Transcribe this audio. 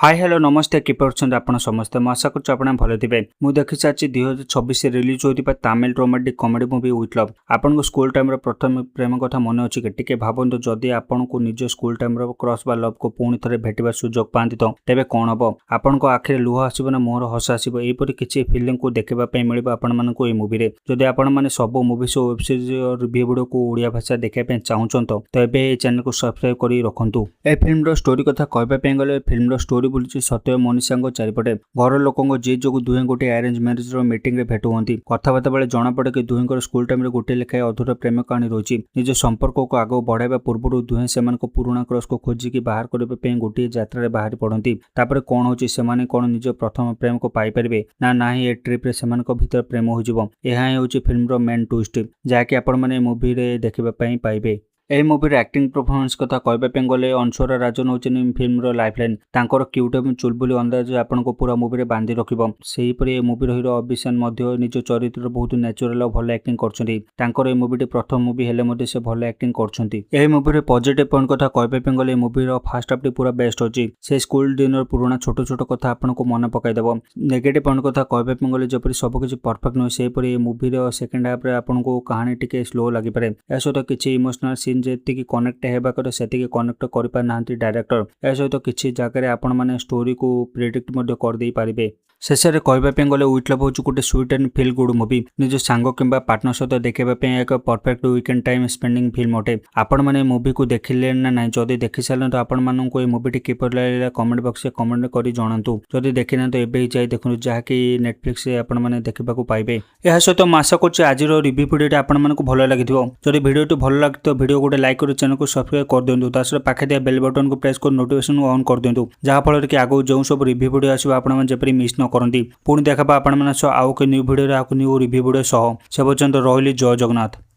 Hi hello नमस्ते किपर अच्छा आप समस्ते आशा कर भल थे मुझे देखी सारी 2026 रिलीज होता Tamil romantic comedy movie with love आपन को स्कूल टाइम प्रथम प्रेम कथा मन अच्छी कि भावतु जदि आपन को निज स्कूल टाइम क्रश बा लव को पुणी थे भेटार सुजोग पाती तो तेज कौन हम आपण आखिरे लुह आसो ना मुहर हस आसो यहीपरि किसी फिल्म को देखापी मिल आपण को मूवी जदि आपण सब movie show web series review video को ओडिया भाषा देखा चाहूँ तो ये चैनल को सब्सक्राइब कर रखु ए फिल्म स्टोरी कथा कहवाई गले फिल्म स्टोरी बुलूची सत्य मनीषा चारिपटे घर लोकों जी जो दुहे गोटे अरेंज मैरेज मीटिंग में भेट हुई कथबार्ता बेले जमापड़े कि दुहें स्कूल टाइम गोटे लेखाएं अधूरा प्रेम कहानी रही निज संपर्क को आग बढ़ावा पूर्व दुहें से पुराणा क्रश को खोजिकी बाहर करने गोटे यात्रा बाहरी पड़ती तापर कौन हो कौन निज प्रथम प्रेम को पाइपर ना ये ट्रिप्रे से भीतर प्रेम हो फिल्म मेन ट्विस्ट जहाँकि आपण मैंने मूवी देखा पाइबे यह मूवी एक्टिंग परफॉर्मेंस कथा कहवाई गले अंशुरा राजन होनी फिल्म लाइफलाइन तांकर क्यूट एवं चुलबुली अंदाज आपन को पूरा मूवी बांधि रखिपरी मूवी हिरो अभिशान निज चरित्र बहुत नेचुरल और भल एक्टिंग कर मूवी प्रथम मूवी हेले से भल एक्टिंग कर मूवी पॉजिटिव पॉइंट कथा कहवाई गले मूवी फास्ट हाफ पूरा बेस्ट अच्छी से स्कूल दिन पुराना छोट छोट कथा आपन को मन पकईदेव नेगेटिव पॉइंट कथा कहवाई गले जपरी सबकि परफेक्ट नुहे सेपरी मूवी सेकेंड हाफ आपन को कहानी टिके स्लो लगिपे या सहित किसी इमोशनल सीन जी कनेक्ट होगा कथा से कनेक्ट कर डायरेक्टर या सहित किसी जगह आपण मैंने स्टोरी को प्रेडिक्ट कर पारे शेष में कहवाई गले विथ लव हूँ गोटे sweet and feel good movie निज सांग कि पार्टनर सहित देखापी एक perfect weekend time spending film अटे आपण मैंने मूवी को देखिले ना ना जदि देखी सारे तो आपण मानक मूवी किपर लगे कमेंट बॉक्स में कमेंट कर जनातु जदि देखी ना तो एवं जाए देखु जहाँकि नेटफ्लिक्स आपण मैंने देखा पाइबे यह सहित आशा कर आज रिव्यू वीडियो आपण को भल लगी जदि वीडियो भल लगे तो वीडियो गोटे लाइक कर चैनल को सब्सक्राइब कर दिंतु तासर पाखे दिया बेल बटन को प्रेस कर नोटिफिकेशन ऑन कर दिंतु जहाँफल कि आगो जो सब रिव्यू वीडियो आसो आपण जपरी मिस न करती पुणी देखा आपण आउ के new video new review video सह से पर्यंत रही जय जगन्नाथ।